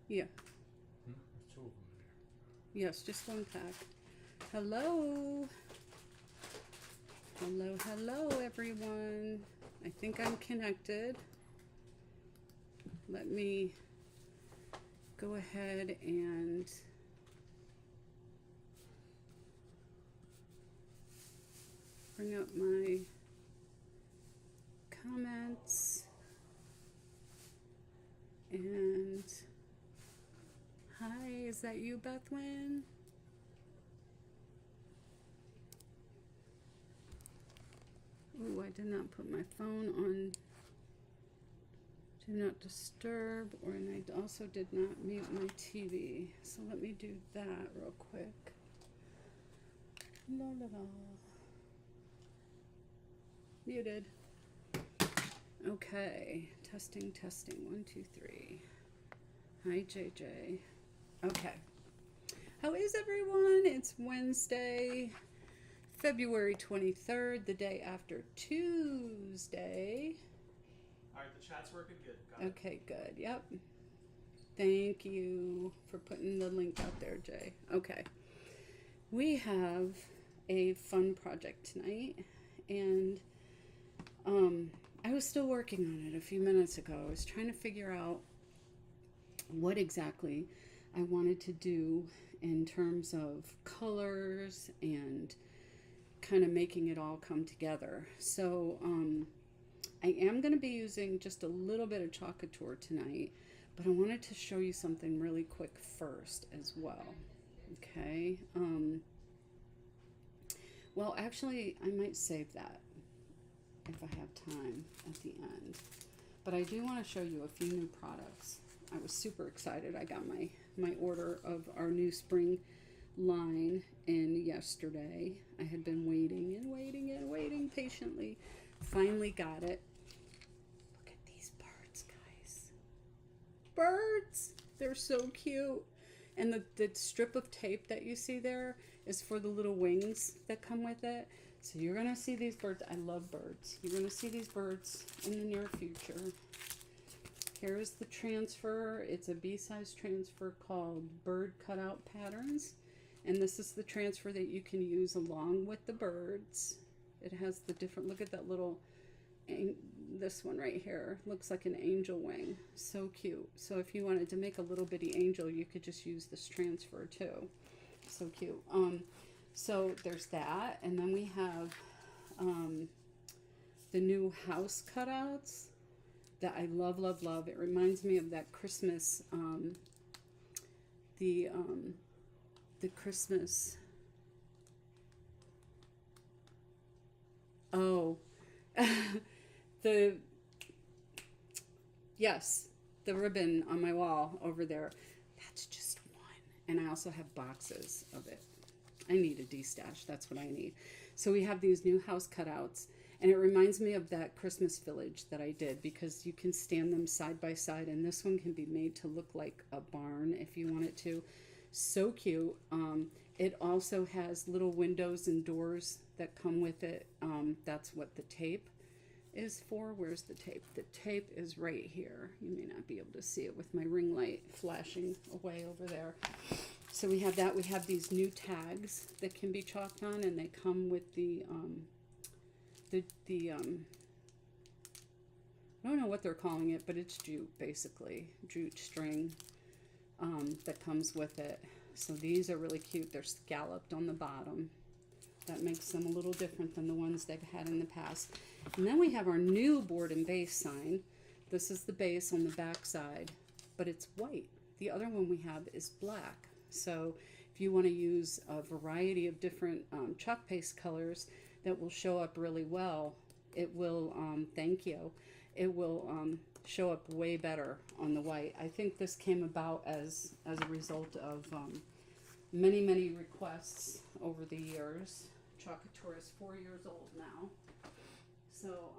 Yeah. There's two of them in here. Yes, just one pack. Hello. Hello, hello, everyone. I think I'm connected. Let me go ahead and bring up my comments. And hi, is that you, Bethwyn? Ooh, I did not put my phone on do not disturb, and I also did not mute my TV. So let me do that real quick. La la la. Muted. Okay, testing, testing. 1, 2, 3. Hi, JJ. Okay. How is everyone? It's Wednesday, February 23rd, the day after Tuesday. All right, the chat's working good. Got it. Okay, good. Yep. Thank you for putting the link out there, Jay. Okay. We have a fun project tonight, and I was still working on it a few minutes ago. I was trying to figure out what exactly I wanted to do in terms of colors and kind of making it all come together. So I am going to be using just a little bit of Chalk Couture tonight, but I wanted to show you something really quick first as well. Okay. Well, actually, I might save that if I have time at the end. But I do want to show you a few new products. I was super excited. I got my order of our new spring line in yesterday. I had been waiting and waiting and waiting patiently. Finally got it. Look at these birds, guys. Birds! They're so cute. And the strip of tape that you see there is for the little wings that come with it. So you're going to see these birds. I love birds. You're going to see these birds in the near future. Here's the transfer. It's a B-size transfer called Bird Cutout Patterns. And this is the transfer that you can use along with the birds. It has the different, look at that little, this one right here. Looks like an angel wing. So cute. So if you wanted to make a little bitty angel, you could just use this transfer too. So cute. So there's that. And then we have the new house cutouts that I love, love, love. It reminds me of that Christmas, the Christmas, oh, yes, the ribbon on my wall over there. That's just one. And I also have boxes of it. I need a de-stash. That's what I need. So we have these new house cutouts. And it reminds me of that Christmas village that I did, because you can stand them side by side. And this one can be made to look like a barn if you want it to. So cute. It also has little windows and doors that come with it. That's what the tape is for. Where's the tape? The tape is right here. You may not be able to see it with my ring light flashing away over there. So we have that. We have these new tags that can be chalked on, and they come with the I don't know what they're calling it, but it's jute, basically. Jute string that comes with it. So these are really cute. They're scalloped on the bottom. That makes them a little different than the ones they've had in the past. And then we have our new board and base sign. This is the base on the back side, but it's white. The other one we have is black. So if you want to use a variety of different chalk paste colors that will show up really well, it will, thank you, it will show up way better on the white. I think this came about as a result of many, many requests over the years. Chalk Couture is 4 years old now. So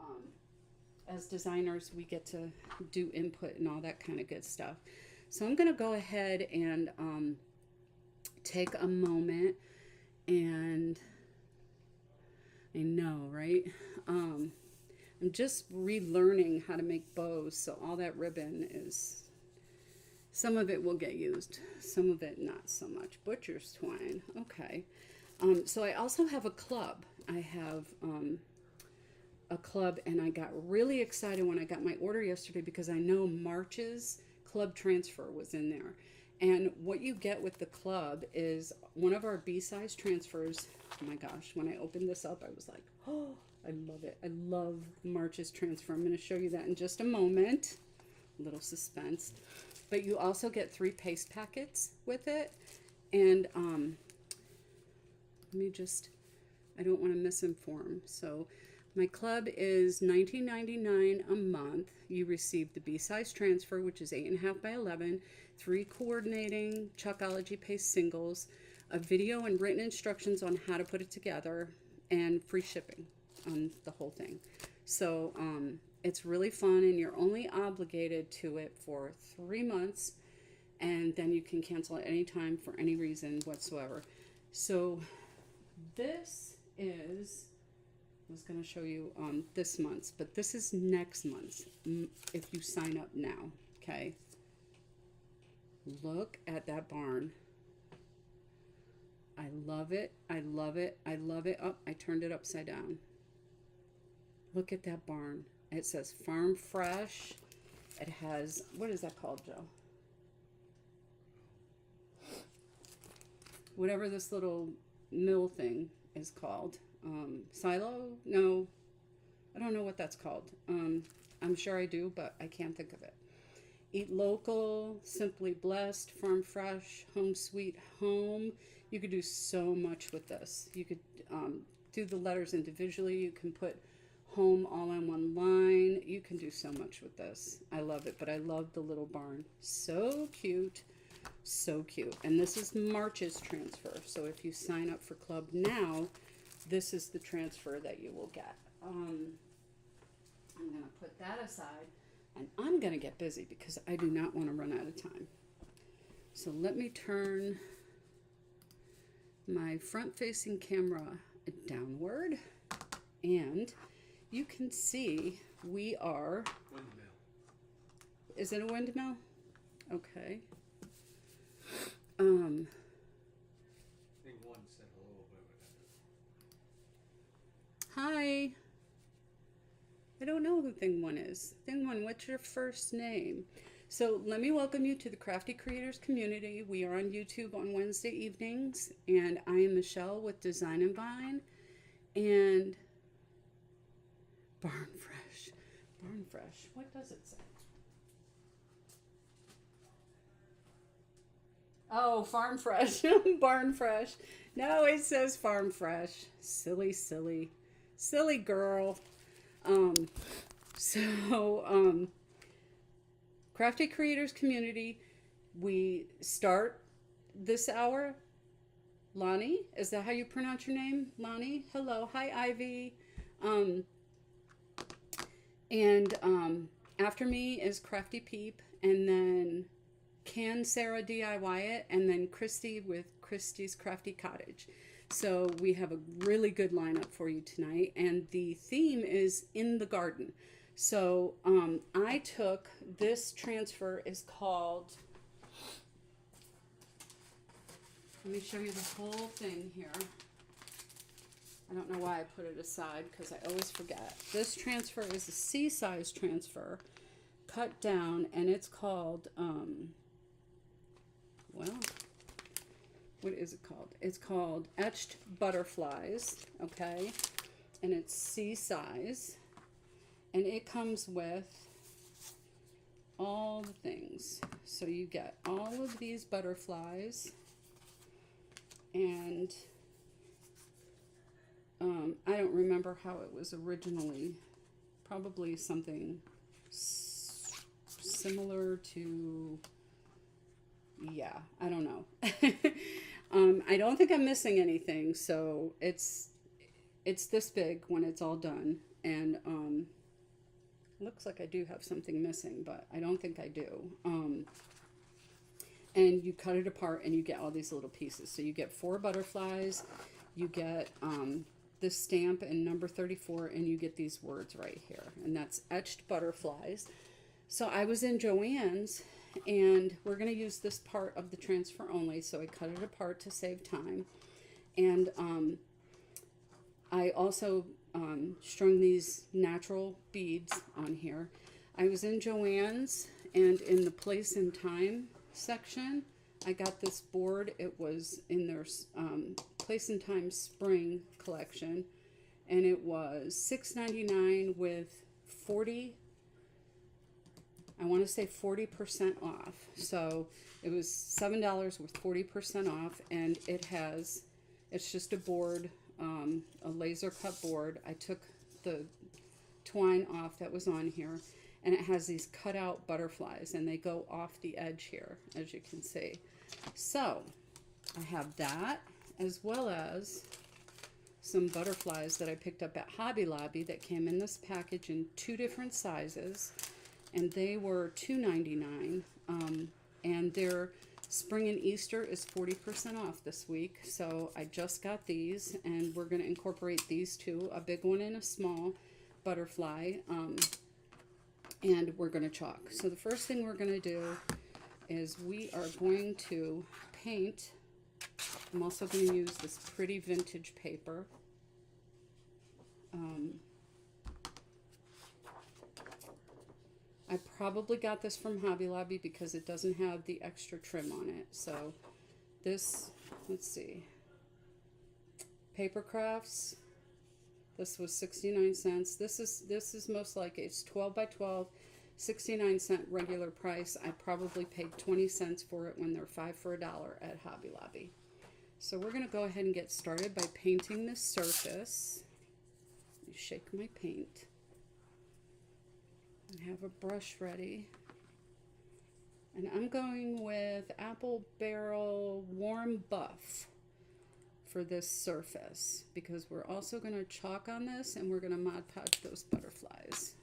as designers, we get to do input and all that kind of good stuff. So I'm going to go ahead and take a moment, and I know, right? I'm just relearning how to make bows, so all that ribbon is Some of it will get used, some of it not so much. Butcher's twine, okay. So I also have a club. I have a club, and I got really excited when I got my order yesterday because I know March's club transfer was in there. And what you get with the club is one of our B-size transfers. Oh my gosh, when I opened this up, I was like, oh, I love it. I love March's transfer. I'm going to show you that in just a moment. A little suspense. But you also get 3 paste packets with it. And let me just, I don't want to misinform. So my club is $19.99 a month. You receive the B-size transfer, which is 8.5 by 11, 3 coordinating Chuckology paste singles, a video and written instructions on how to put it together, and free shipping on the whole thing. So it's really fun, and you're only obligated to it for 3 months, and then you can cancel at any time for any reason whatsoever. So this is, I was going to show you this month's, but this is next month's if you sign up now, okay? Look at that barn. I love it. I love it. I love it. Oh, I turned it upside down. Look at that barn. It says Farm Fresh. It has, what is that called, Joe? Whatever this little mill thing is called. Silo? No, I don't know what that's called. I'm sure I do, but I can't think of it. Eat Local, Simply Blessed, Farm Fresh, Home Sweet Home. You could do so much with this. You could do the letters individually. You can put home all in one line. You can do so much with this. I love it, but I love the little barn. So cute. So cute. And this is March's transfer. So if you sign up for club now, this is the transfer that you will get. I'm going to put that aside, and I'm going to get busy because I do not want to run out of time. So let me turn my front-facing camera downward, and you can see we are... Windmill. Is it a windmill? Okay. I think one said hello, but Hi. I don't know who Thing One is. Thing One, what's your first name? So let me welcome you to the Crafty Creators Community. We are on YouTube on Wednesday evenings, and I am Michelle with Design&Vine and Barn Fresh. Barn Fresh. What does it say? Oh, Farm Fresh. Barn Fresh. No, it says Farm Fresh. Silly, silly. Silly girl. Crafty Creators Community, we start this hour. Lonnie, is that how you pronounce your name? Lonnie? Hello. Hi, Ivy. After me is Crafty Peep, and then Can Sarah DIY it, and then Kristy with Kristy's Crafty Cottage. So we have a really good lineup for you tonight, and the theme is in the garden. So I took this transfer is called, let me show you the whole thing here. I don't know why I put it aside because I always forget. This transfer is a C-size transfer cut down, and it's called, well, what is it called? It's called Etched Butterflies, okay? And it's C-size. And it comes with all the things. So you get all of these butterflies. And I don't remember how it was originally. Probably something similar to... yeah, I don't know. I don't think I'm missing anything, so it's this big when it's all done, and looks like I do have something missing, but I don't think I do. And you cut it apart, and you get all these little pieces. So you get 4 butterflies, you get this stamp and number 34, and you get these words right here, and that's Etched Butterflies. So I was in Joann's, and we're going to use this part of the transfer only, so I cut it apart to save time. And I also strung these natural beads on here. I was in Joann's, and in the place and time section, I got this board. It was in their place and time spring collection, and it was $6.99 with 40, I want to say 40% off. So it was $7 with 40% off, and it's just a board, a laser cut board. I took the twine off that was on here, and it has these cutout butterflies, and they go off the edge here, as you can see. So I have that, as well as some butterflies that I picked up at Hobby Lobby that came in this package in 2 different sizes, and they were $2.99. And their spring and Easter is 40% off this week, so I just got these, and we're going to incorporate these two, a big one and a small butterfly, and we're going to chalk. So the first thing we're going to do is we are going to paint. I'm also going to use this pretty vintage paper. I probably got this from Hobby Lobby because it doesn't have the extra trim on it. So this, let's see, Paper Crafts. This was 69 cents. This is most likely, it's 12 by 12, 69-cent regular price. I probably paid 20 cents for it when they're 5 for $1 at Hobby Lobby. So we're going to go ahead and get started by painting this surface. Let me shake my paint. I have a brush ready. And I'm going with Apple Barrel Warm Buff for this surface, because we're also going to chalk on this, and we're going to Mod Podge those butterflies.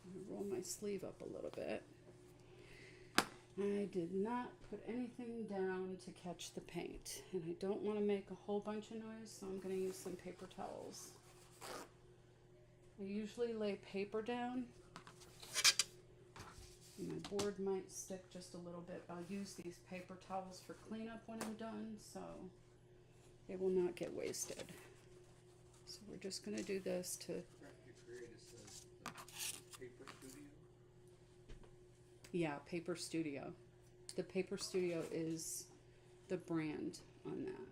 I'm going to roll my sleeve up a little bit. I did not put anything down to catch the paint, and I don't want to make a whole bunch of noise, so I'm going to use some paper towels. I usually lay paper down. My board might stick just a little bit. I'll use these paper towels for cleanup when I'm done, so they will not get wasted. So we're just going to do this to... Crafty Creators says the Paper Studio? Yeah, Paper Studio. The Paper Studio is the brand on that.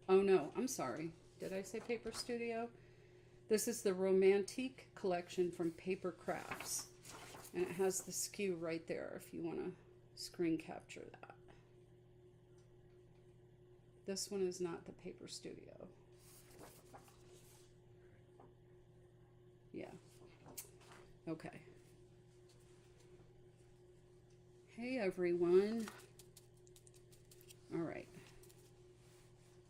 Oh no, I'm sorry. Did I say Paper Studio? This is the Romantique collection from Paper Crafts. And it has the SKU right there if you want to screen capture that. This one is not the Paper Studio. Yeah. Okay. Hey everyone. All right.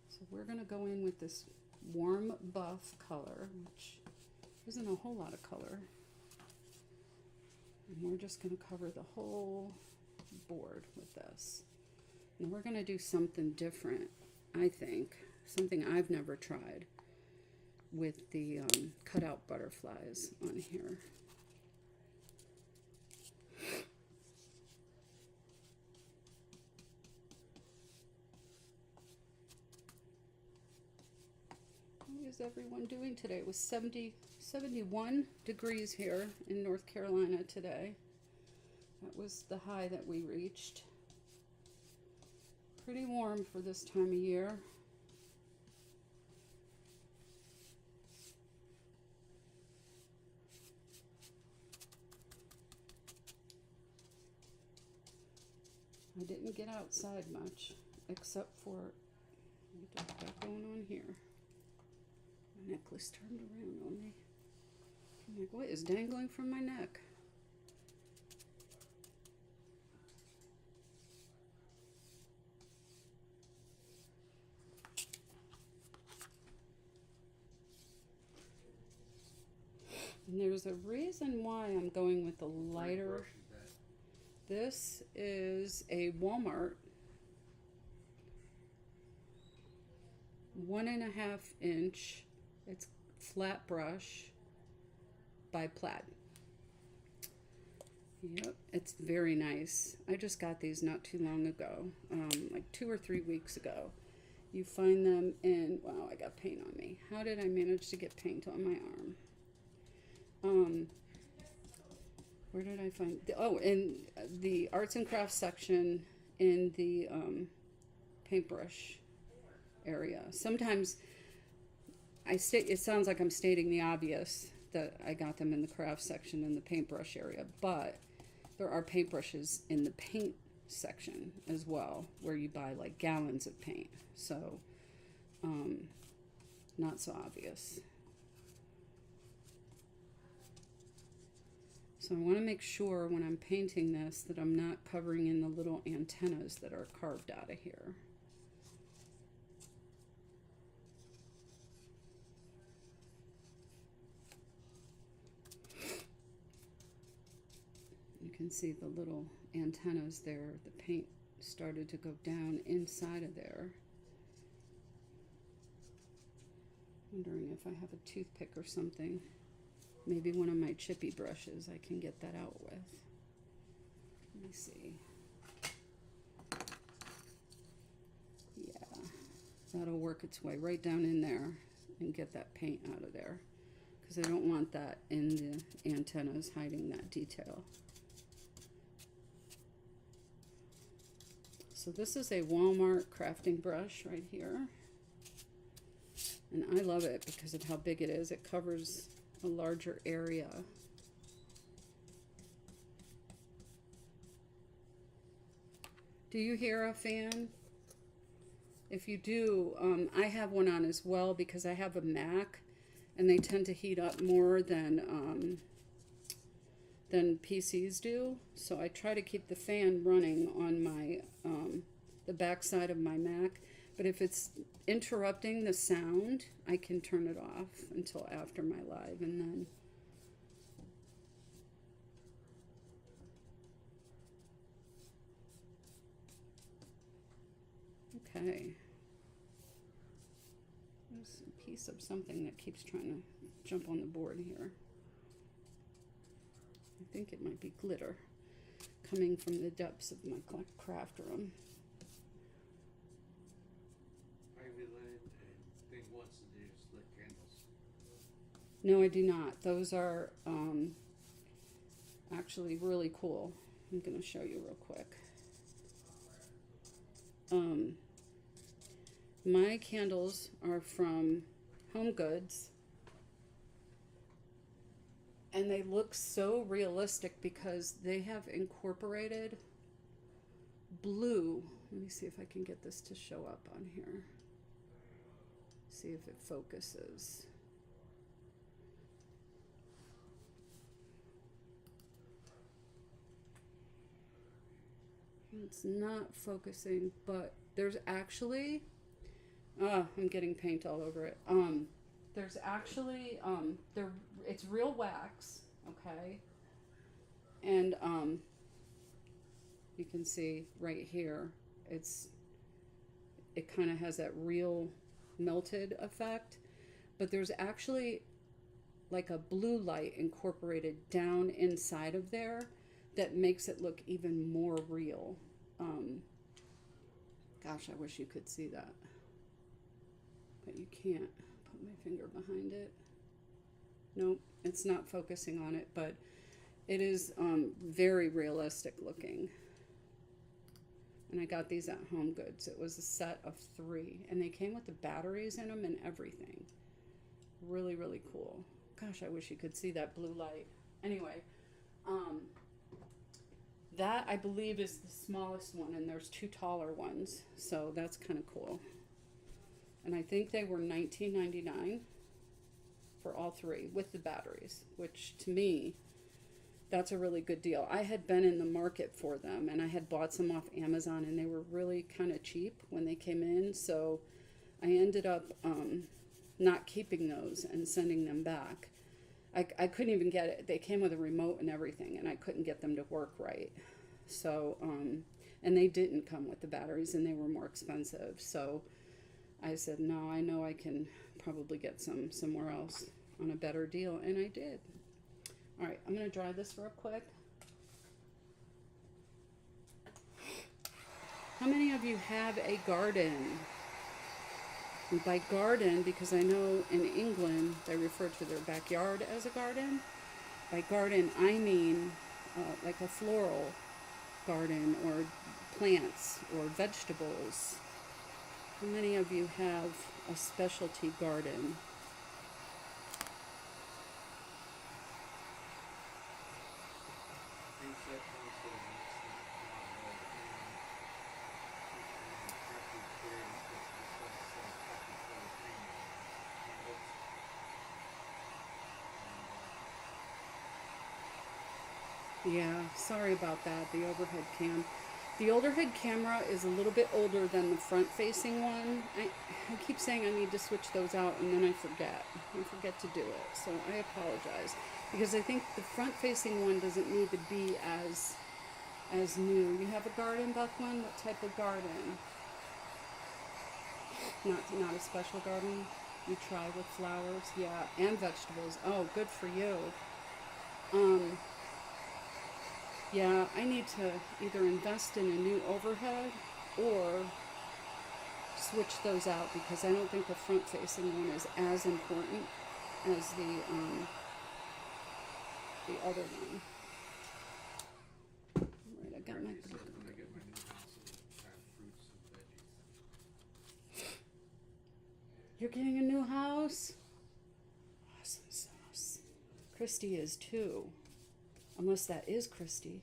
So we're going to go in with this warm buff color, which isn't a whole lot of color. And we're just going to cover the whole board with this. And we're going to do something different, I think. Something I've never tried with the cutout butterflies on here. What is everyone doing today? It was 71 degrees here in North Carolina today. That was the high that we reached. Pretty warm for this time of year. I didn't get outside much, except for what do I got going on here. My necklace turned around on me. I'm like, what is dangling from my neck? And there's a reason why I'm going with the lighter. This is a Walmart 1.5 inch. It's flat brush by Plaid. Yep, it's very nice. I just got these not too long ago, like 2 or 3 weeks ago. You find them in, wow, I got paint on me. How did I manage to get paint on my arm? Where did I find, oh, in the arts and crafts section in the paintbrush area. Sometimes it sounds like I'm stating the obvious that I got them in the craft section in the paintbrush area, but there are paintbrushes in the paint section as well, where you buy like gallons of paint. So, not so obvious. So I want to make sure when I'm painting this that I'm not covering in the little antennas that are carved out of here. You can see the little antennas there. The paint started to go down inside of there. Wondering if I have a toothpick or something. Maybe one of my chippy brushes I can get that out with. Let me see. Yeah, that'll work its way right down in there and get that paint out of there, because I don't want that in the antennas hiding that detail. So this is a Walmart crafting brush right here. And I love it because of how big it is. It covers a larger area. Do you hear a fan? If you do, I have one on as well because I have a Mac and they tend to heat up more than PCs do. So I try to keep the fan running on my the back side of my Mac. But if it's interrupting the sound, I can turn it off until after my live, and then okay. There's a piece of something that keeps trying to jump on the board here. I think it might be glitter coming from the depths of my craft room. I related the thing once and they just lit candles. No, I do not. Those are actually really cool. I'm going to show you real quick. My candles are from Home Goods. And they look so realistic because they have incorporated blue. Let me see if I can get this to show up on here. See if it focuses. It's not focusing, but there's actually, I'm getting paint all over it. There's actually, it's real wax, okay? And you can see right here, it kind of has that real melted effect, but there's actually like a blue light incorporated down inside of there that makes it look even more real. Gosh, I wish you could see that, but you can't. Put my finger behind it. Nope, it's not focusing on it, but it is very realistic looking. And I got these at Home Goods. It was a set of 3, and they came with the batteries in them and everything. Really, really cool. Gosh, I wish you could see that blue light. Anyway, that I believe is the smallest one, and there's 2 taller ones, so that's kind of cool. And I think they were $19.99 for all 3 with the batteries, which to me, that's a really good deal. I had been in the market for them, and I had bought some off Amazon, and they were really kind of cheap when they came in, so I ended up not keeping those and sending them back. I couldn't even get it. They came with a remote and everything, and I couldn't get them to work right. So, and they didn't come with the batteries, and they were more expensive. So I said, no, I know I can probably get some somewhere else on a better deal, and I did. All right, I'm going to dry this real quick. How many of you have a garden? And by garden, because I know in England they refer to their backyard as a garden. By garden, I mean like a floral garden or plants or vegetables. How many of you have a specialty garden? Things that comes to the next Crafty Creators, Crafty Creators Community. Yeah, sorry about that, the overhead cam. The overhead camera is a little bit older than the front-facing one. I keep saying I need to switch those out, and then I forget. I forget to do it, so I apologize. Because I think the front-facing one doesn't need to be as new. You have a garden, Buckman? What type of garden? Not a special garden? You try with flowers? Yeah, and vegetables. Oh, good for you. Yeah, I need to either invest in a new overhead or switch those out because I don't think the front-facing one is as important as the other one. Right, I got my book. When I get my new house, I'll have fruits and veggies. You're getting a new house? Awesome sauce. Kristy is too. Unless that is Kristy.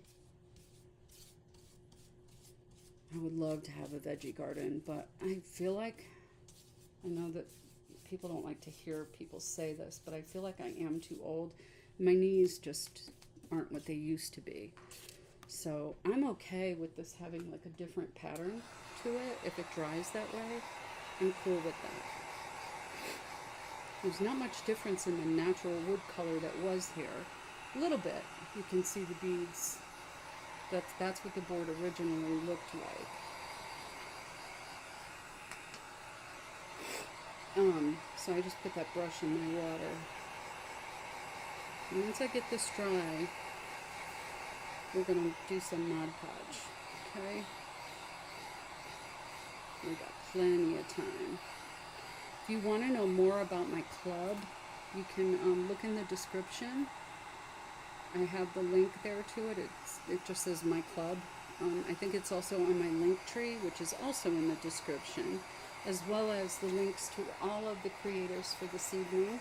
I would love to have a veggie garden, but I feel like, I know that people don't like to hear people say this, but I feel like I am too old. My knees just aren't what they used to be. So I'm okay with this having like a different pattern to it. If it dries that way, I'm cool with that. There's not much difference in the natural wood color that was here. A little bit. You can see the beads. That's what the board originally looked like. So I just put that brush in my water. And once I get this dry, we're going to do some Mod Podge. Okay? We got plenty of time. If you want to know more about my club, you can look in the description. I have the link there to it. It just says my club. I think it's also on my link tree, which is also in the description, as well as the links to all of the creators for this evening.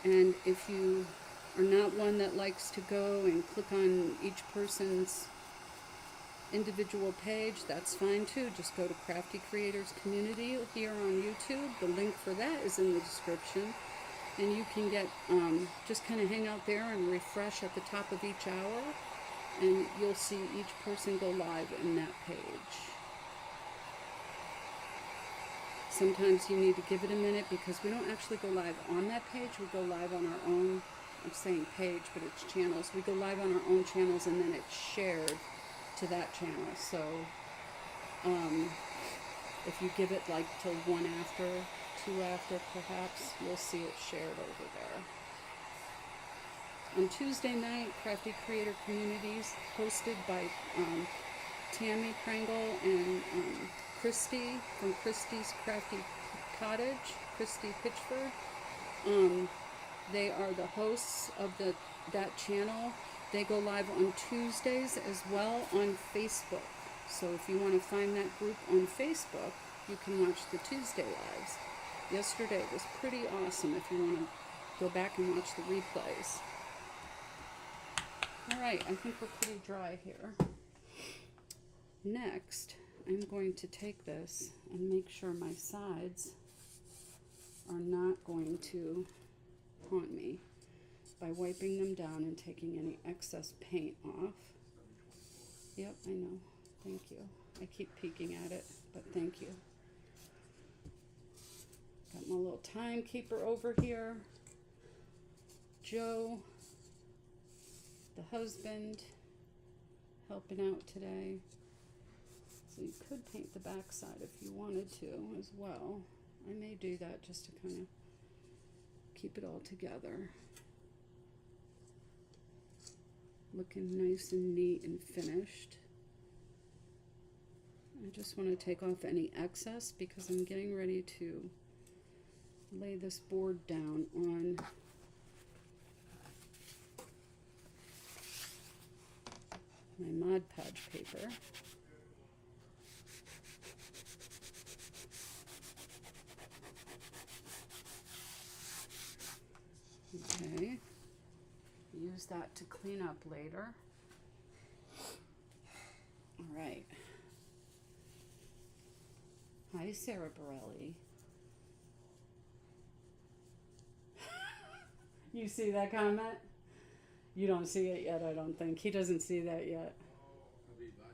And if you are not one that likes to go and click on each person's individual page, that's fine too. Just go to Crafty Creators Community here on YouTube. The link for that is in the description. And you can get, just kind of hang out there and refresh at the top of each hour, and you'll see each person go live in that page. Sometimes you need to give it a minute because we don't actually go live on that page. We go live on our own, I'm saying page, but it's channels. We go live on our own channels and then it's shared to that channel. So if you give it like till 1 after, 2 after perhaps, you'll see it shared over there. On Tuesday night, Crafty Creator Communities, hosted by Tammy Prangle and Kristy from Kristy's Crafty Cottage, Kristy Pitchford. They are the hosts of that channel. They go live on Tuesdays as well on Facebook. So if you want to find that group on Facebook, you can watch the Tuesday lives. Yesterday was pretty awesome if you want to go back and watch the replays. Alright, I think we're pretty dry here. Next, I'm going to take this and make sure my sides are not going to haunt me by wiping them down and taking any excess paint off. Yep, I know. Thank you. I keep peeking at it, but thank you. Got my little timekeeper over here. Joe, the husband, helping out today. So you could paint the backside if you wanted to as well. I may do that just to kind of keep it all together. Looking nice and neat and finished. I just want to take off any excess because I'm getting ready to lay this board down on my Mod Podge paper. Okay, use that to clean up later. All right. Hi, Sarah Borelli. You see that comment? You don't see it yet, I don't think. He doesn't see that yet. I'll be by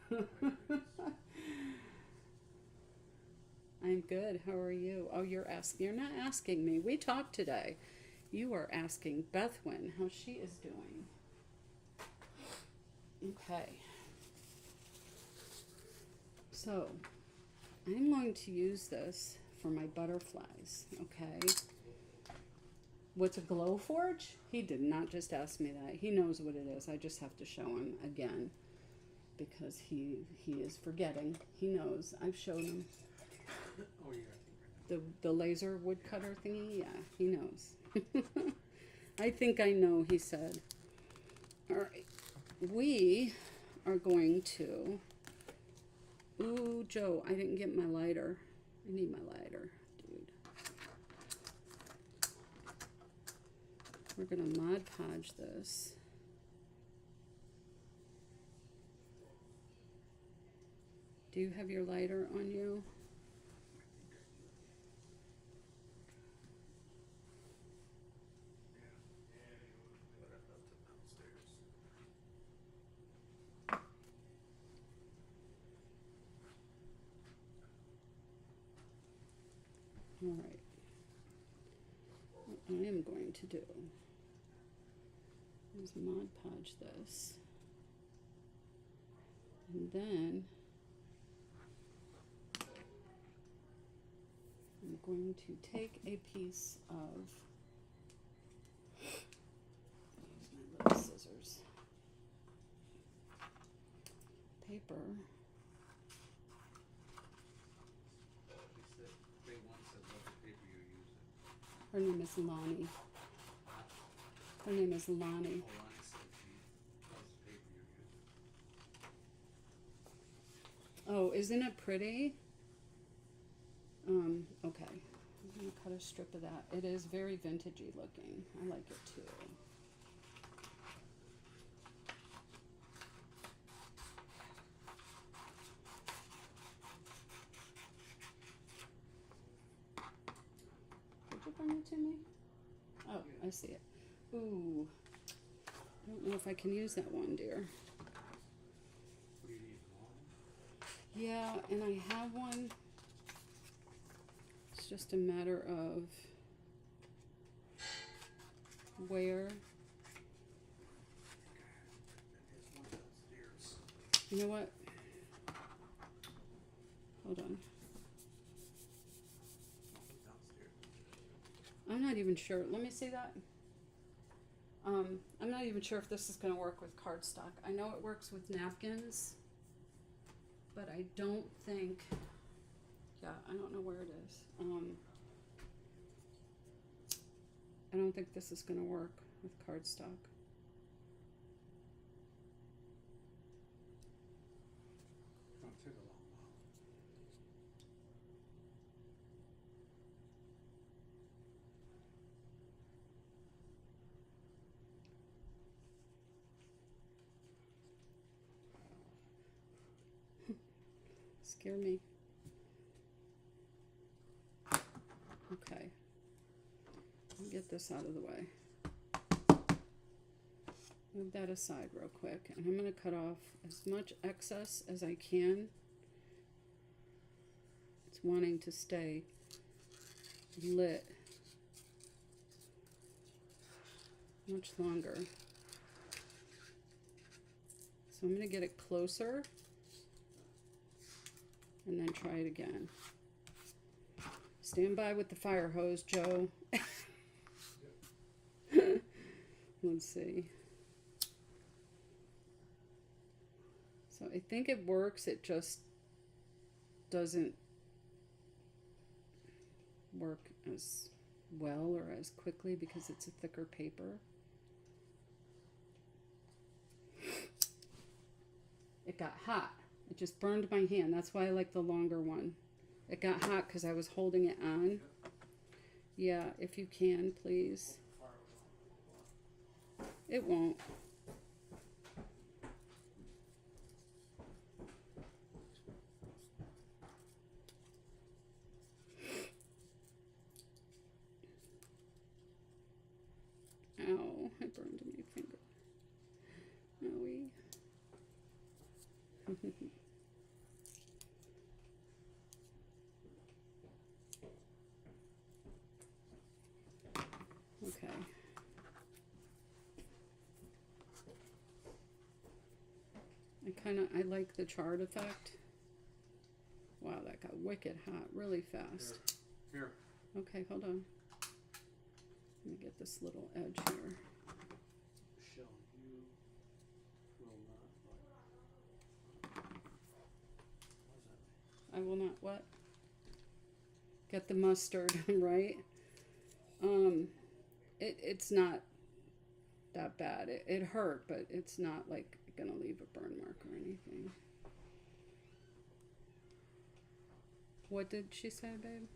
the way. I'm good. How are you? Oh, you're not asking me. We talked today. You are asking Bethwyn how she is doing. Okay. So, I'm going to use this for my butterflies, okay? What's a glow forge? He did not just ask me that. He knows what it is. I just have to show him again because he is forgetting. He knows. I've showed him. Oh, yeah. The laser woodcutter thingy? Yeah, he knows. I think I know, he said. All right. We are going to... Ooh, Joe, I didn't get my lighter. I need my lighter, dude. We're going to Mod Podge this. Do you have your lighter on you? All right. What I am going to do is Mod Podge this. And then I'm going to take a piece of, use my little scissors, paper. Her name is Lonnie. Her name is Lonnie. Oh, isn't it pretty? Okay. I'm going to cut a strip of that. It is very vintagey looking. I like it too. Did you bring it to me? Oh, I see it. Ooh. I don't know if I can use that one, dear. Yeah, and I have one. It's just a matter of where. You know what? Hold on. I'm not even sure. Let me see that. I'm not even sure if this is going to work with cardstock. I know it works with napkins, but I don't think, yeah, I don't know where it is. I don't think this is going to work with cardstock. Don't take a long while. Scare me. Okay. Let me get this out of the way. Move that aside real quick. And I'm going to cut off as much excess as I can. It's wanting to stay lit much longer. So I'm going to get it closer and then try it again. Stand by with the fire hose, Joe. Let's see. I think it works, it just doesn't work as well or as quickly because it's a thicker paper. It got hot. It just burned my hand. That's why I like the longer one. It got hot because I was holding it on. Yeah, if you can, please. It won't. Ow, I burned my finger. Owie. Okay. I like the chart effect. Wow, that got wicked hot really fast. Here. Okay, hold on. Let me get this little edge here. Michelle, you will not like. What does that mean? I will not what? Get the mustard, right? It's not that bad. It hurt, but it's not like gonna leave a burn mark or anything. What did she say, babe?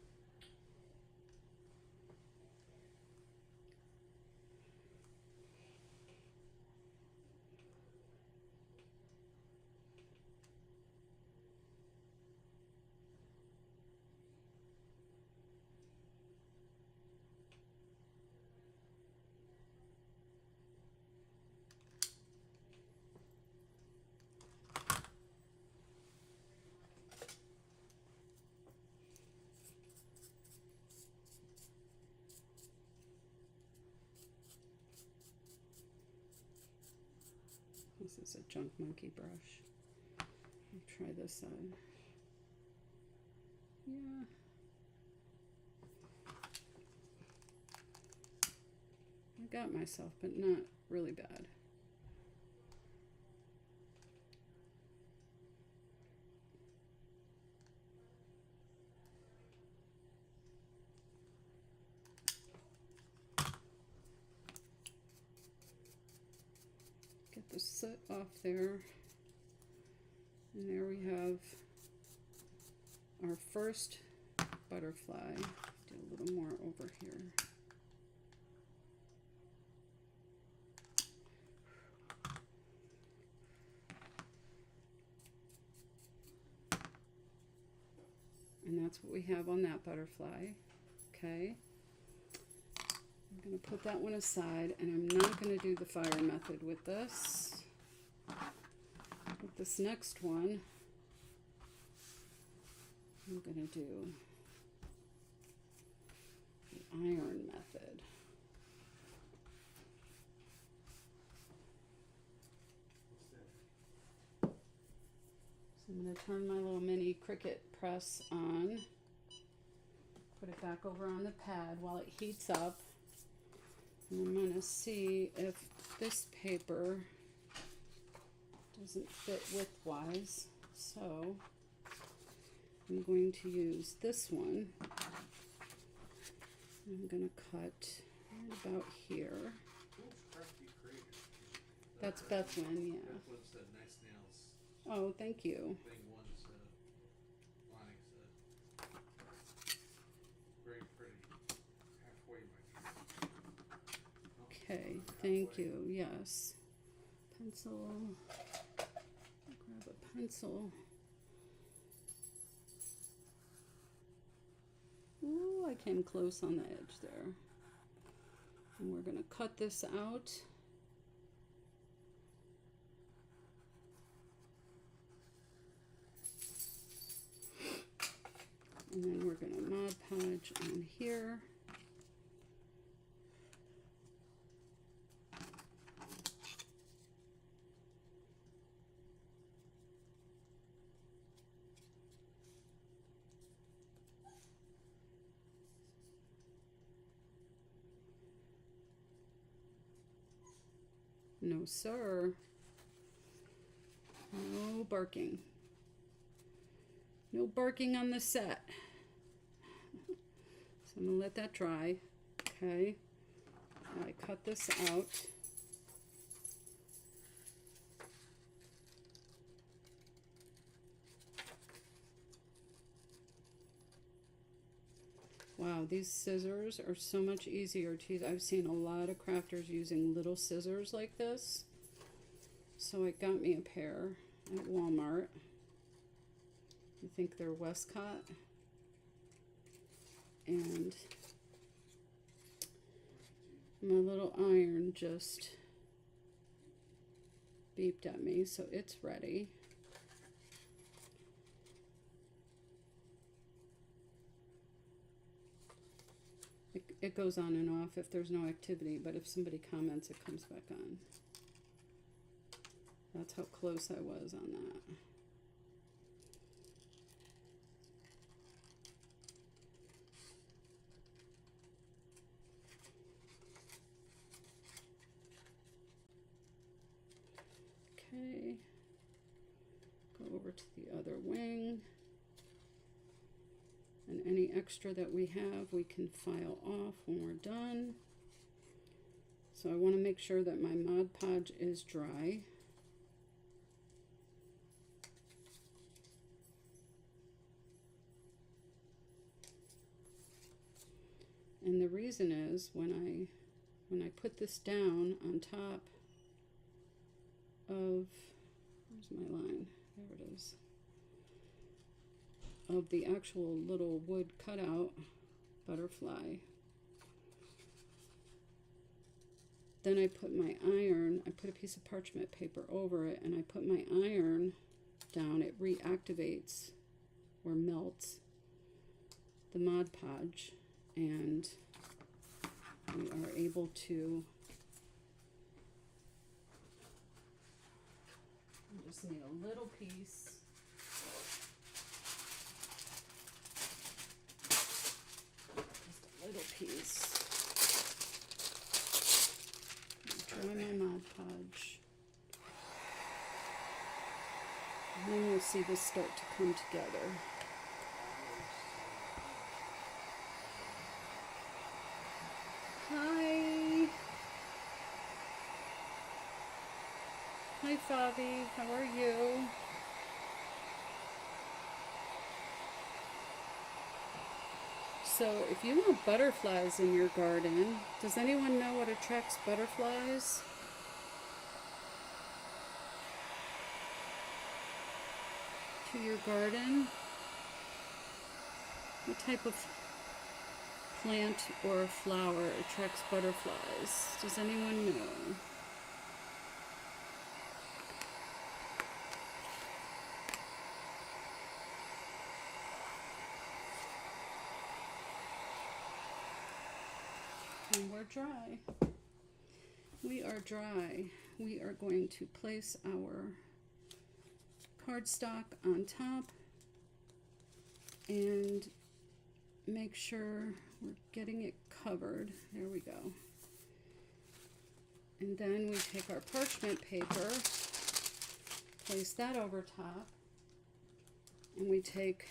This is a junk monkey brush. I'll try this side. Yeah. I got myself, but not really bad. Get the soot off there. And there we have our first butterfly. Do a little more over here. And that's what we have on that butterfly. Okay. I'm going to put that one aside, and I'm not going to do the fire method with this. With this next one, I'm going to do the iron method. So I'm going to turn my little mini Cricut press on, put it back over on the pad while it heats up, and I'm going to see if this paper doesn't fit widthwise, so I'm going to use this one. I'm going to cut right about here. Who's Crafty Creators? That's Bethlehem, yeah. Bethlehem said nice nails. Oh, thank you. Thing one said, Lonnie said, very pretty. Halfway by three. Okay, thank you, yes. Pencil. Grab a pencil. Ooh, I came close on the edge there. And we're going to cut this out. And then we're going to Mod Podge on here. No, sir. No barking. No barking on the set. So I'm going to let that dry. Okay. Now I cut this out. Wow, these scissors are so much easier to use. I've seen a lot of crafters using little scissors like this. So I got me a pair at Walmart. I think they're Westcott. And my little iron just beeped at me, so it's ready. It goes on and off if there's no activity, but if somebody comments, it comes back on. That's how close I was on that. Okay, go over to the other wing. And any extra that we have, we can file off when we're done. So I want to make sure that my Mod Podge is dry. And the reason is when I put this down on top of, where's my line? There it is. Of the actual little wood cutout butterfly. Then I put my iron, I put a piece of parchment paper over it, and I put my iron down. It reactivates or melts the Mod Podge, and we are able to, I just need a little piece. Little piece. Dry my Mod Podge. And then you'll see this start to come together. Hi. Hi, Fabi. How are you? So if you want butterflies in your garden, does anyone know what attracts butterflies? To your garden? What type of plant or flower attracts butterflies? Does anyone know? And we're dry. We are dry. We are going to place our cardstock on top and make sure we're getting it covered. There we go. And then we take our parchment paper, place that over top, and we take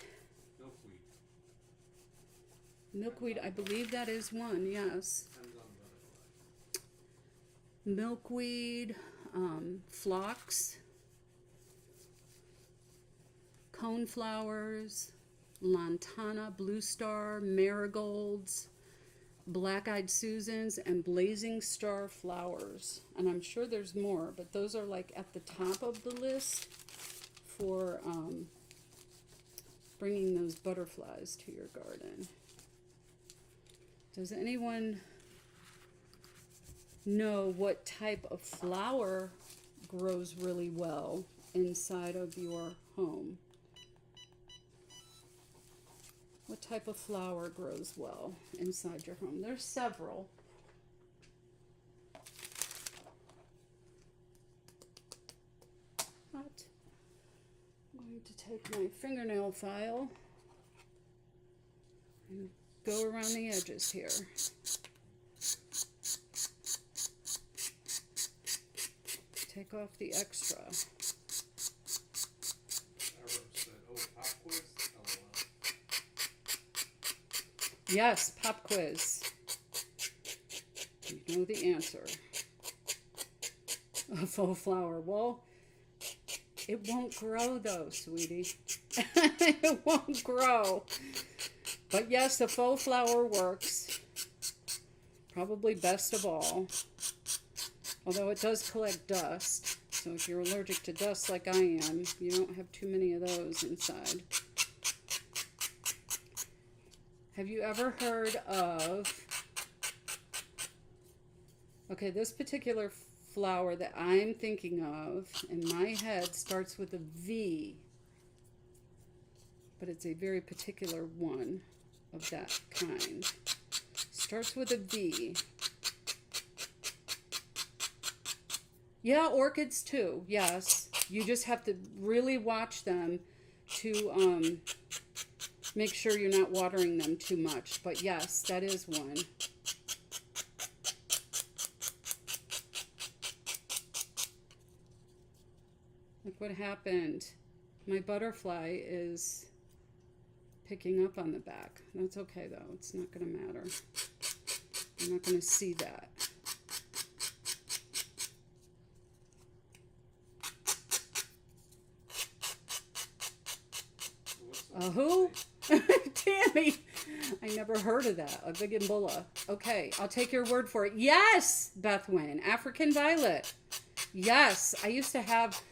milkweed. I believe that is one, yes. Milkweed, phlox, coneflowers, lantana, blue star, marigolds, black-eyed Susans, and blazing star flowers. And I'm sure there's more, but those are like at the top of the list for bringing those butterflies to your garden. Does anyone know what type of flower grows really well inside of your home? What type of flower grows well inside your home? There's several. But I'm going to take my fingernail file and go around the edges here. Take off the extra. Yes, pop quiz. You know the answer. A faux flower. Well, it won't grow though, sweetie. It won't grow. But yes, a faux flower works. Probably best of all. Although it does collect dust. So if you're allergic to dust like I am, you don't have too many of those inside. Have you ever heard of... Okay, this particular flower that I'm thinking of in my head starts with a V. But it's a very particular one of that kind. Starts with a V. Yeah, orchids too, yes. You just have to really watch them to make sure you're not watering them too much. But yes, that is one. Look what happened. My butterfly is picking up on the back. That's okay though, it's not going to matter. You're not going to see that. A who? Tammy! I never heard of that. A Vigambula. Okay, I'll take your word for it. Yes, Bethwyn. African violet. Yes, I used to have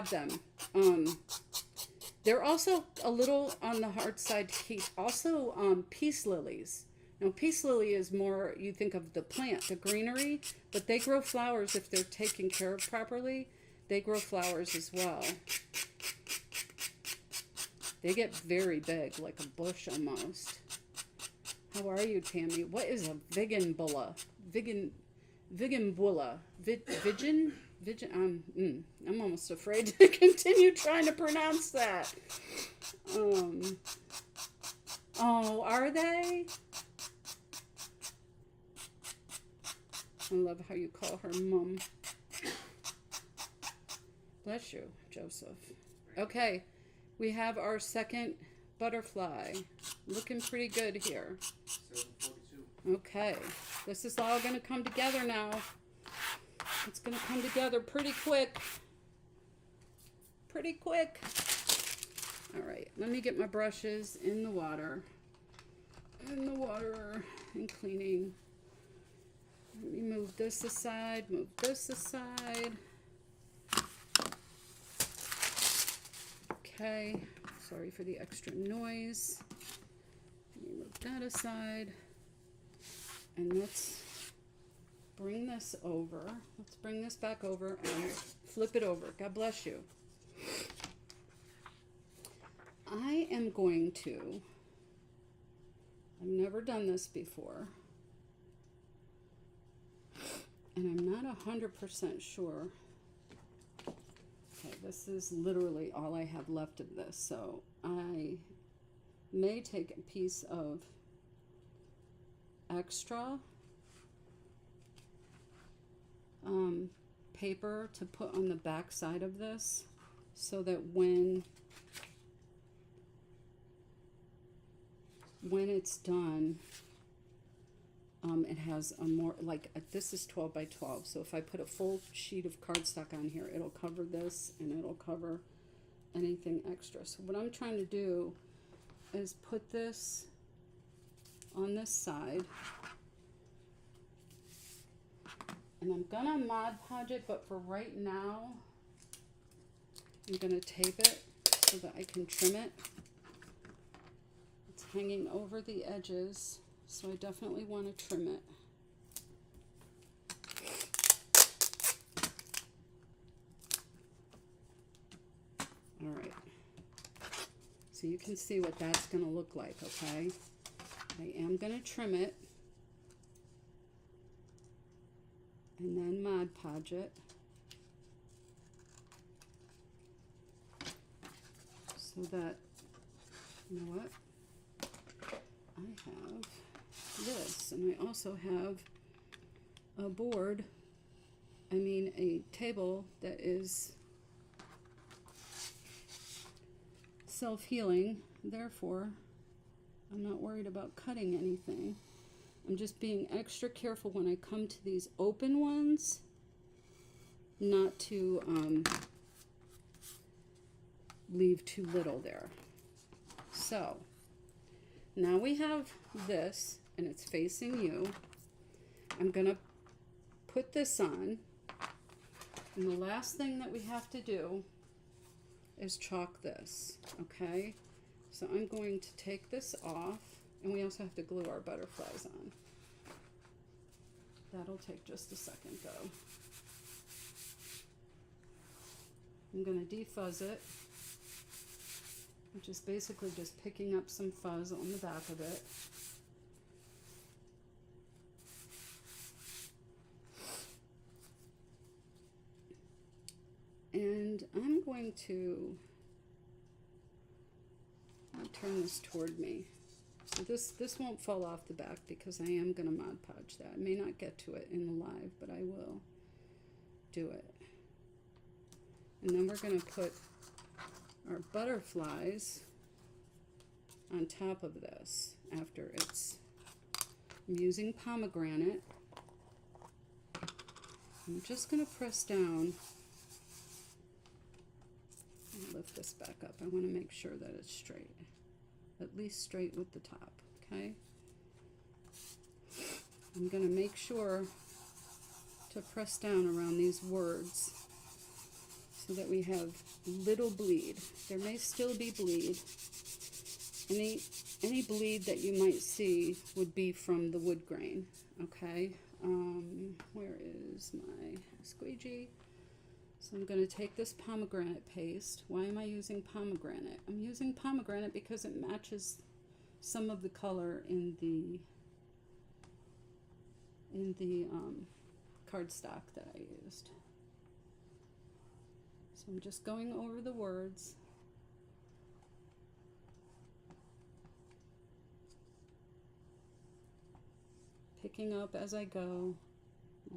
them. They're also a little on the hard side to keep. Also, peace lilies. Now, peace lily is more, you think of the plant, the greenery, but they grow flowers if they're taken care of properly. They grow flowers as well. They get very big, like a bush almost. How are you, Tammy? What is a Vigambula? Vigambula. Vigin? I'm almost afraid to continue trying to pronounce that. Oh, are they? I love how you call her mum. Bless you, Joseph. Okay. We have our second butterfly. Looking pretty good here. 742. Okay. This is all going to come together now. It's going to come together pretty quick. Pretty quick. All right. Let me get my brushes in the water. In the water and cleaning. Let me move this aside. Move this aside. Okay, sorry for the extra noise. Let me move that aside. And let's bring this over. Let's bring this back over and flip it over. God bless you. I am going to, I've never done this before. And I'm not 100% sure. Okay, this is literally all I have left of this, so I may take a piece of extra paper to put on the back side of this so that when it's done, it has a more, like, this is 12 by 12, so if I put a full sheet of cardstock on here, it'll cover this and it'll cover anything extra. So what I'm trying to do is put this on this side, and I'm gonna Mod Podge it, but for right now, I'm gonna tape it so that I can trim it. It's hanging over the edges. So I definitely want to trim it. All right. So you can see what that's going to look like, okay? I am going to trim it. And then Mod Podge it. So that, you know what? I have this, and I also have a board, a table that is self-healing, therefore I'm not worried about cutting anything. I'm just being extra careful when I come to these open ones not to leave too little there. So now we have this and it's facing you. I'm gonna put this on, and the last thing that we have to do is chalk this, okay? So I'm going to take this off, and we also have to glue our butterflies on. That'll take just a second though. I'm going to defuzz it, which is basically just picking up some fuzz on the back of it. And I'm going to turn this toward me. So this won't fall off the back because I am going to Mod Podge that. I may not get to it in the live, but I will do it. And then we're going to put our butterflies on top of this after it's, I'm using pomegranate. I'm just going to press down and lift this back up. I want to make sure that it's straight, at least straight with the top, okay? I'm going to make sure to press down around these words so that we have little bleed. There may still be bleed. Any bleed that you might see would be from the wood grain, okay? Where is my squeegee? So I'm going to take this pomegranate paste. Why am I using pomegranate? I'm using pomegranate because it matches some of the color in the cardstock that I used. So I'm just going over the words. Picking up as I go,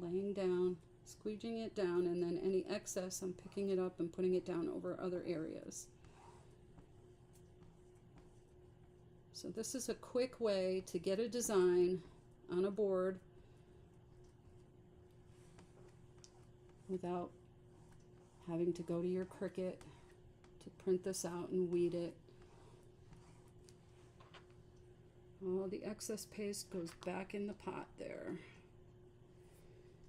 laying down, squeegeeing it down, and then any excess I'm picking it up and putting it down over other areas. So this is a quick way to get a design on a board without having to go to your Cricut to print this out and weed it. All the excess paste goes back in the pot there.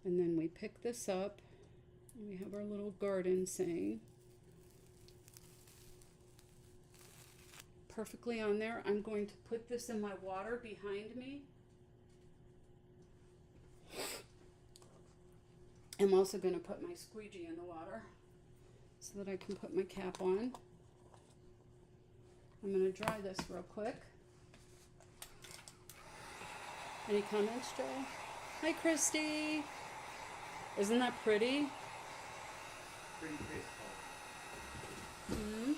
And then we pick this up, and we have our little garden saying perfectly on there. I'm going to put this in my water behind me. I'm also going to put my squeegee in the water so that I can put my cap on. I'm going to dry this real quick. Any comments, Joe? Hi, Kristy. Isn't that pretty? Pretty tasteful. Mm-hmm.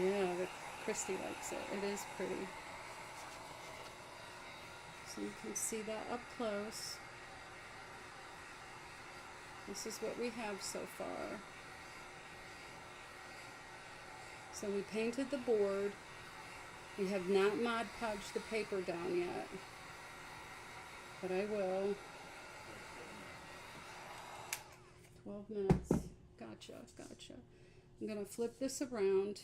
Yeah, Kristy likes it. It is pretty. So you can see that up close. This is what we have so far. So we painted the board. We have not Mod Podged the paper down yet, but I will. 12 minutes. Gotcha, gotcha. I'm going to flip this around.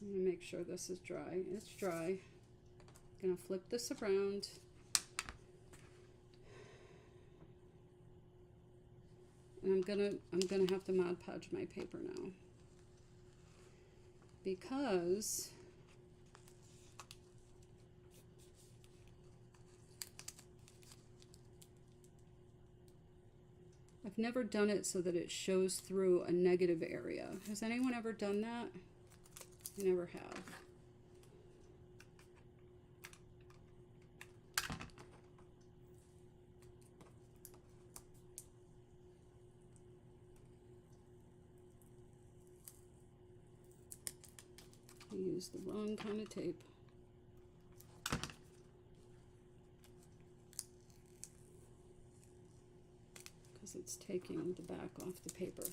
I'm going to make sure this is dry. It's dry. I'm going to flip this around. And I'm going to have to Mod Podge my paper now, because I've never done it so that it shows through a negative area. Has anyone ever done that? I never have. I used the wrong kind of tape. Because it's taking the back off the paper.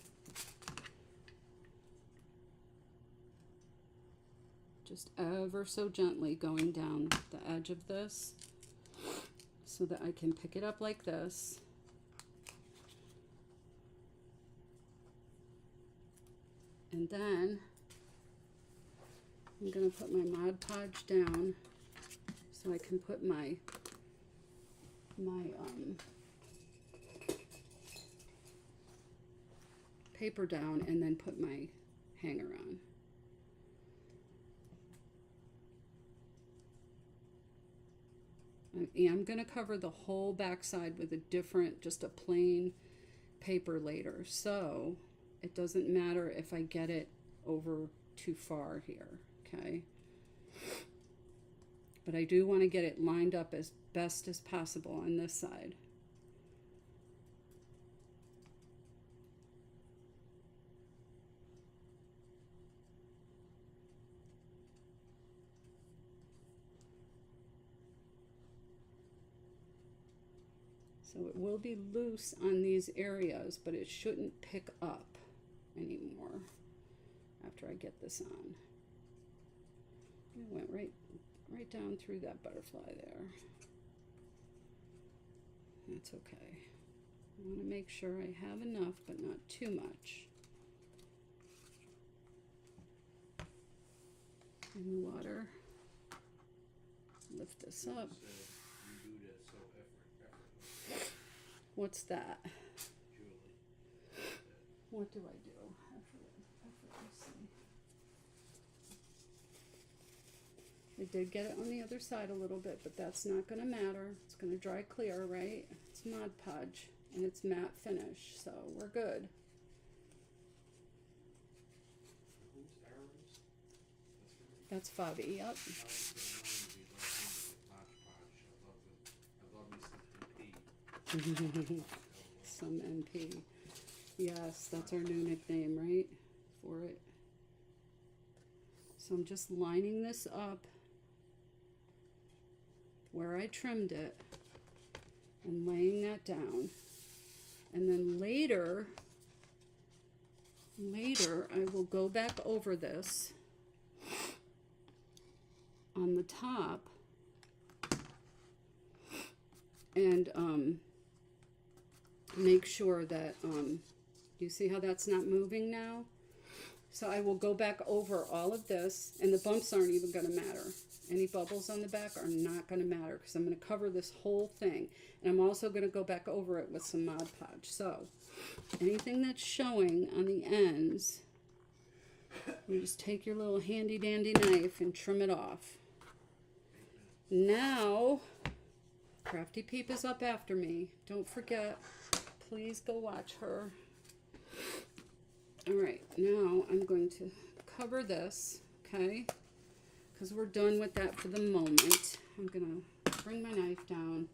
Just ever so gently going down the edge of this so that I can pick it up like this. And then I'm going to put my Mod Podge down so I can put my paper down and then put my hanger on. I am going to cover the whole backside with a different, just a plain paper later. So it doesn't matter if I get it over too far here, okay? But I do want to get it lined up as best as possible on this side. So it will be loose on these areas, but it shouldn't pick up anymore after I get this on. It went right down through that butterfly there. That's okay. I want to make sure I have enough, but not too much. In the water. Lift this up. You do that so effortless. What's that? Julie. What do I do? Effortlessly. I did get it on the other side a little bit, but that's not going to matter. It's going to dry clear, right? It's Mod Podge, and it's matte finish, so we're good. Who's Aaron's? That's Fabi, yep. I love me Some NP. Yes, that's our new nickname, right? For it. So I'm just lining this up where I trimmed it and laying that down. And then later I will go back over this on the top and make sure that you see how that's not moving now? So I will go back over all of this, and the bumps aren't even going to matter. Any bubbles on the back are not going to matter because I'm going to cover this whole thing. And I'm also going to go back over it with some Mod Podge. So anything that's showing on the ends, you just take your little handy dandy knife and trim it off. Now, Crafty Peep is up after me. Don't forget, please go watch her. All right, now I'm going to cover this, okay? Because we're done with that for the moment. I'm going to bring my knife down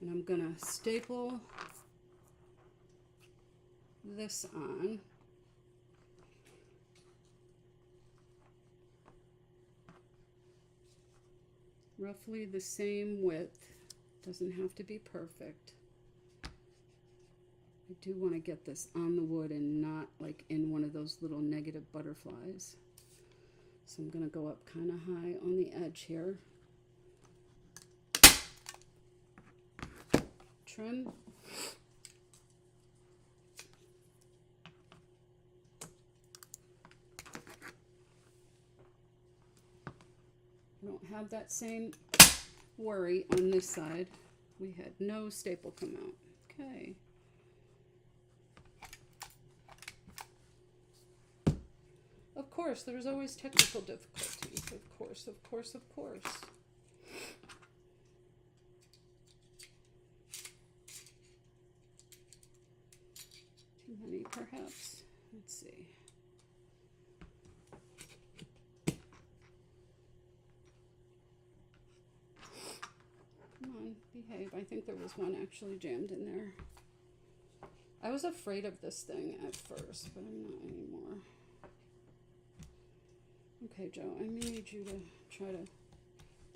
and I'm going to staple this on. Roughly the same width. Doesn't have to be perfect. I do want to get this on the wood and not like in one of those little negative butterflies. So I'm going to go up kind of high on the edge here. Trim. I don't have that same worry on this side. We had no staple come out. Okay. Of course, there's always technical difficulties. Of course, of course, of course. Too many, perhaps. Let's see. Come on, behave. I think there was one actually jammed in there. I was afraid of this thing at first, but I'm not anymore. Okay, Joe, I may need you to try to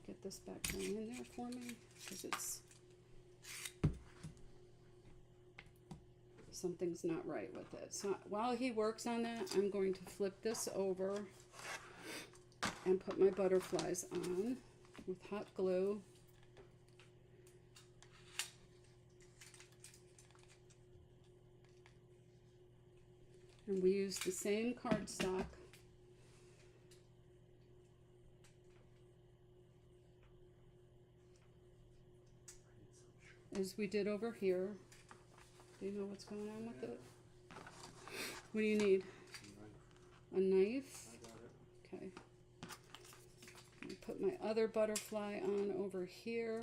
get this back down in there for me, because it's something's not right with it. So while he works on that, I'm going to flip this over and put my butterflies on with hot glue. And we use the same cardstock. As we did over here. Do you know what's going on with it? What do you need? A knife? I got it. Okay. I put my other butterfly on over here.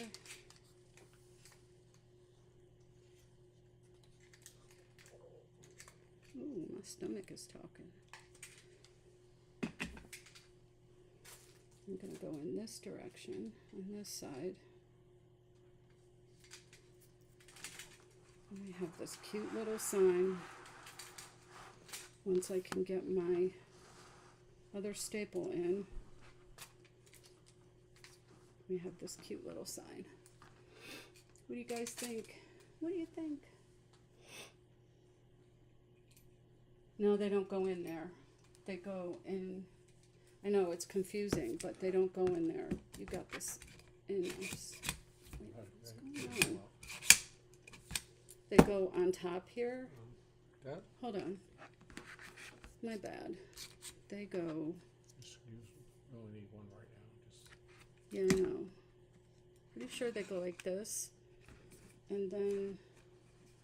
Ooh, my stomach is talking. I'm going to go in this direction on this side. And I have this cute little sign. Once I can get my other staple in, we have this cute little sign. What do you guys think? What do you think? No, they don't go in there. They go in, I know it's confusing, but they don't go in there. You got this in this. Wait, what's going on? They go on top here. That? Hold on. My bad. They go. Excuse me. We only need one right now. Yeah, I know. Pretty sure they go like this. And then,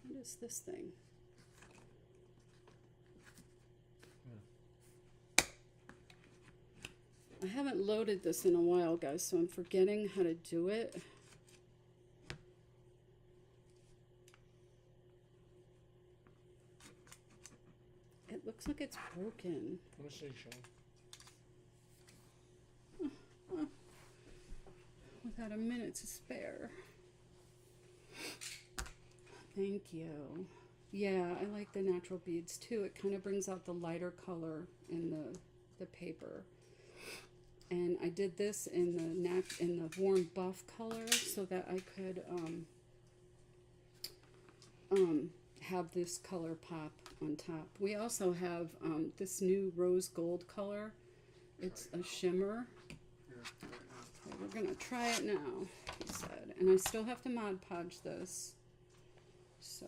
what is this thing? I haven't loaded this in a while, guys, so I'm forgetting how to do it. It looks like it's broken. Let me see, Sean. Without a minute to spare. Thank you. Yeah, I like the natural beads too. It kind of brings out the lighter color in the paper. And I did this in the warm buff color so that I could have this color pop on top. We also have this new rose gold color. It's a shimmer. Okay, we're gonna try it now, he said. And I still have to Mod Podge this. So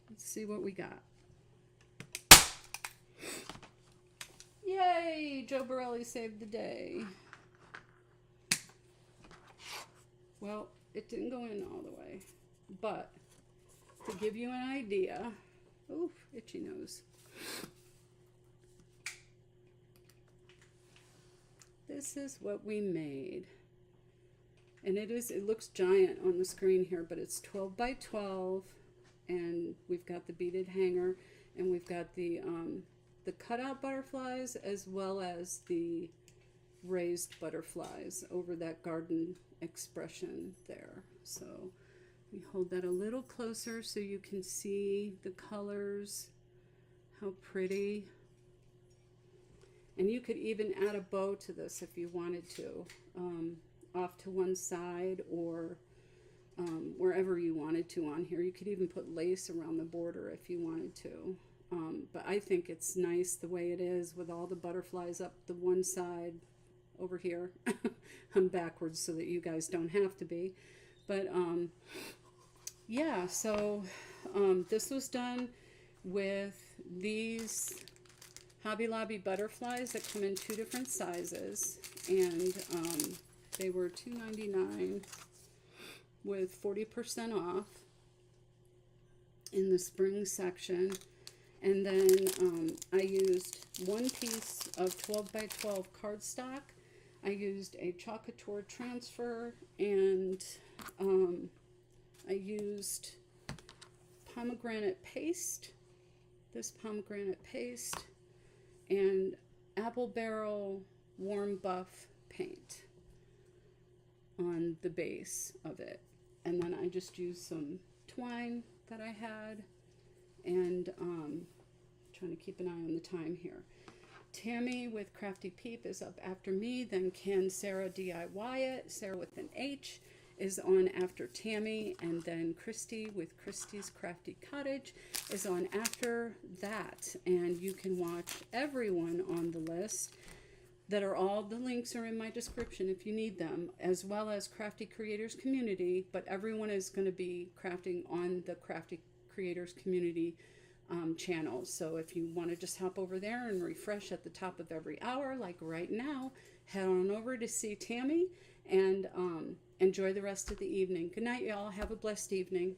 let's see what we got. Yay! Joe Borelli saved the day. Well, it didn't go in all the way, but to give you an idea, oof, itchy nose. This is what we made. And it looks giant on the screen here, but it's 12 by 12, and we've got the beaded hanger, and we've got the cutout butterflies as well as the raised butterflies over that garden expression there. So we hold that a little closer so you can see the colors, how pretty. And you could even add a bow to this if you wanted to, off to one side or wherever you wanted to on here. You could even put lace around the border if you wanted to. But I think it's nice the way it is with all the butterflies up the one side over here. I'm backwards so that you guys don't have to be. But yeah, so this was done with these Hobby Lobby butterflies that come in 2 different sizes. And they were $2.99 with 40% off in the spring section. And then I used 1 piece of 12 by 12 cardstock. I used a Chalkator transfer, and I used pomegranate paste, this pomegranate paste, and apple barrel warm buff paint on the base of it. And then I just used some twine that I had, and trying to keep an eye on the time here. Tammy with Crafty Peep is up after me, then can Sarah DIY it, Sarah with an H, is on after Tammy, and then Kristy with Kristy's Crafty Cottage is on after that. And you can watch everyone on the list that are all, the links are in my description if you need them, as well as Crafty Creators Community, but everyone is going to be crafting on the Crafty Creators Community channel. So if you want to just hop over there and refresh at the top of every hour, like right now, head on over to see Tammy and enjoy the rest of the evening. Good night, y'all. Have a blessed evening.